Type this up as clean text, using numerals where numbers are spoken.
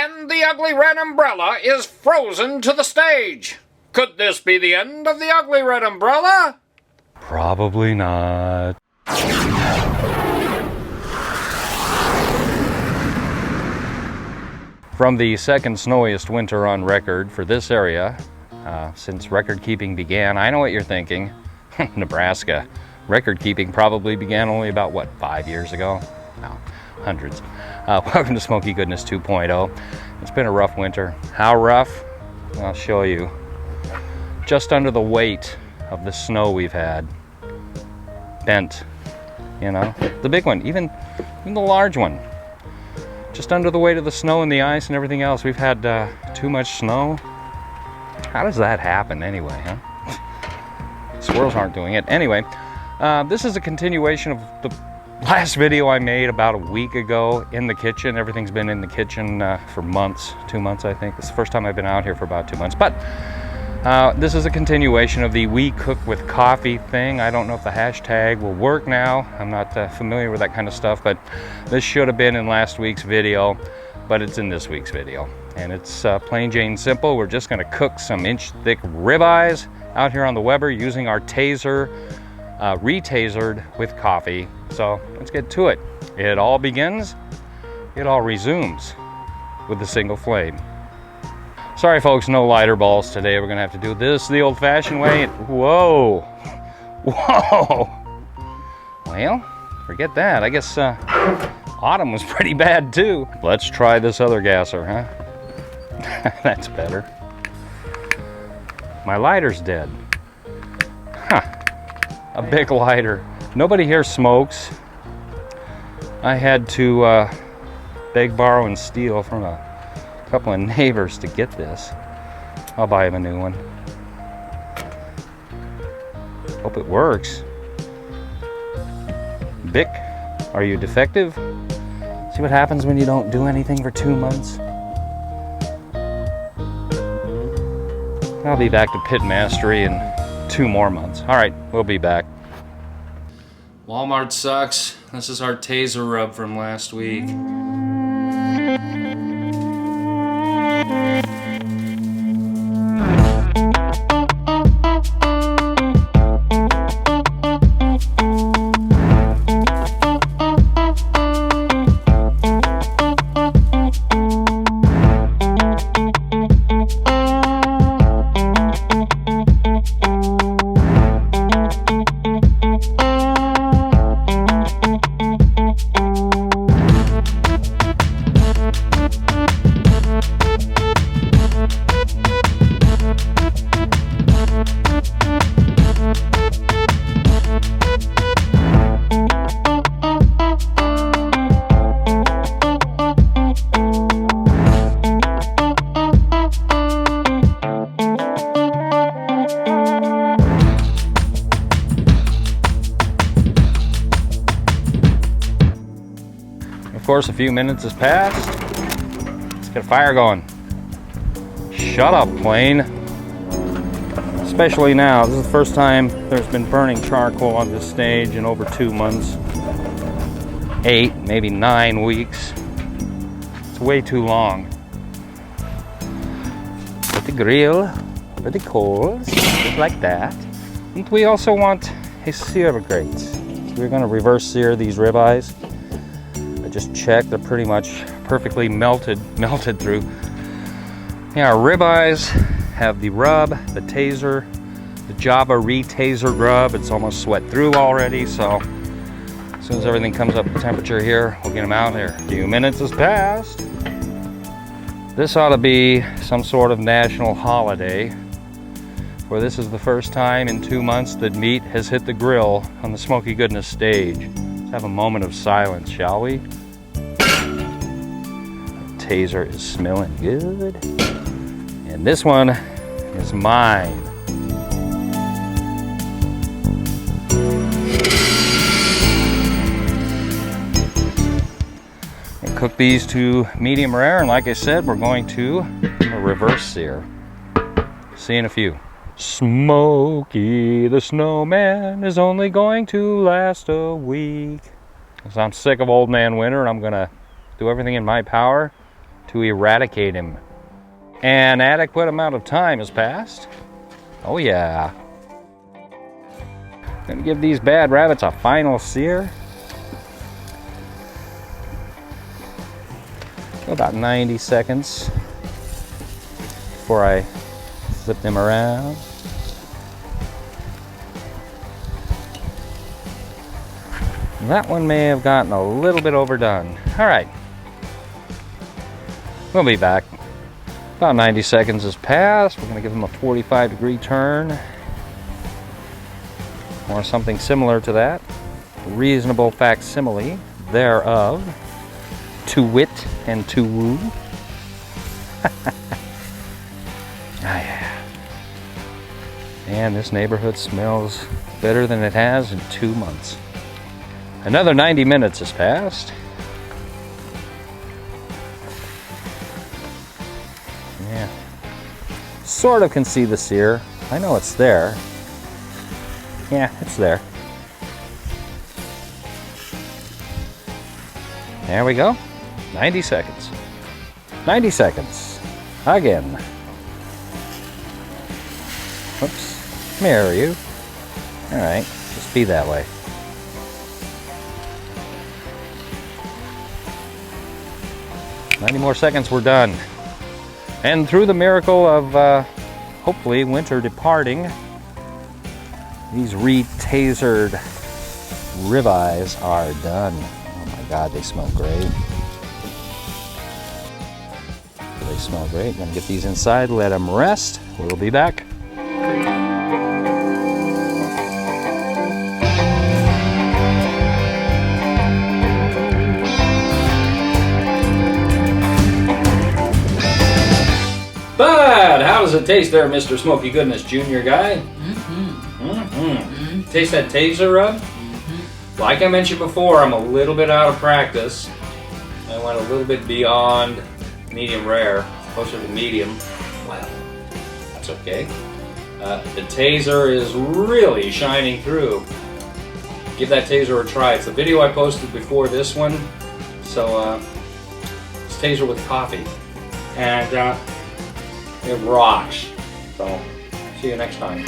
And the ugly red umbrella is frozen to the stage. Could this be the end of the ugly red umbrella? Probably not. From the second snowiest winter on record for this area, since record keeping began, I know what you're thinking. Nebraska. Record keeping probably began only about, what, 5 years ago? No, hundreds. Welcome to Smoky Goodness 2.0. It's been a rough winter. How rough? I'll show you. Just under the weight of the snow we've had. Bent, you know, the big one, even the large one. Just under the weight of the snow and the ice and everything else. We've had too much snow. How does that happen anyway, huh? Squirrels aren't doing it. Anyway, this is a continuation of the last video I made about a week ago in the kitchen. Everything's been in the kitchen for months, 2 months I think. It's the first time I've been out here for about 2 months. But this is a continuation of the We Cook with Coffee thing. I don't know if the hashtag will work now. I'm not familiar with that kind of stuff, but this should have been in last week's video, but it's in this week's video. And it's plain Jane simple. We're just gonna cook some inch-thick ribeyes out here on the Weber using our taser, re-tasered with coffee. So let's get to it. It all begins, it all resumes with a single flame. Sorry folks, no lighter balls today. We're gonna have to do this the old-fashioned way. Whoa, whoa. Well, forget that. I guess autumn was pretty bad too. Let's try this other gasser, huh? That's better. My lighter's dead. Huh, a big lighter. Nobody here smokes. I had to beg, borrow, and steal from a couple of neighbors to get this. I'll buy him a new one. Hope it works. Bic, are you defective? See what happens when you don't do anything for 2 months? I'll be back to pit mastery in 2 more months. All right, we'll be back. Walmart sucks. This is our taser rub from last week. Of course, a few minutes has passed. Let's get a fire going. Shut up, plane. Especially now. This is the first time there's been burning charcoal on this stage in over 2 months. 8, maybe 9 weeks. It's way too long. Put the grill over the coals, just like that. And we also want a sear grate. So we're going to reverse sear these ribeyes. I just checked, they're pretty much perfectly melted through. Yeah, our ribeyes have the rub, the taser, the Java re-tasered rub. It's almost sweat through already, so as soon as everything comes up to temperature here, we'll get them out there. A few minutes has passed. This ought to be some sort of national holiday, where this is the first time in 2 months that meat has hit the grill on the Smoky Goodness stage. Let's have a moment of silence, shall we? Taser is smelling good. And this one is mine. And cook these to medium rare, and like I said, we're going to reverse sear. See you in a few. Smokey the Snowman is only going to last a week. Because I'm sick of old man winter, and I'm gonna do everything in my power to eradicate him. An adequate amount of time has passed. Oh yeah. Gonna give these bad rabbits a final sear. About 90 seconds before I flip them around. That one may have gotten a little bit overdone. All right, we'll be back. About 90 seconds has passed. We're gonna give them a 45-degree turn or something similar to that. A reasonable facsimile thereof. To wit and to woo. Ah, yeah. And this neighborhood smells better than it has in 2 months. Another 90 minutes has passed. Yeah. Sort of can see the sear. I know it's there. Yeah, it's there. There we go. 90 seconds. 90 seconds. Again. Whoops. Come here, you. Alright, just be that way. "90 more seconds, we're done." And through the miracle of hopefully winter departing, these re-tasered ribeyes are done. Oh my God, they smell great. They smell great. I'm gonna get these inside, let them rest. We'll be back. Bud, how does it taste there, Mr. Smoky Goodness Junior guy? Taste that taser rub? Like I mentioned before, I'm a little bit out of practice. I went a little bit beyond medium rare, closer to medium. Well, that's okay. The taser is really shining through. Give that taser a try. It's the video I posted before this one. So, it's taser with coffee. And it rocks. So, see you next time.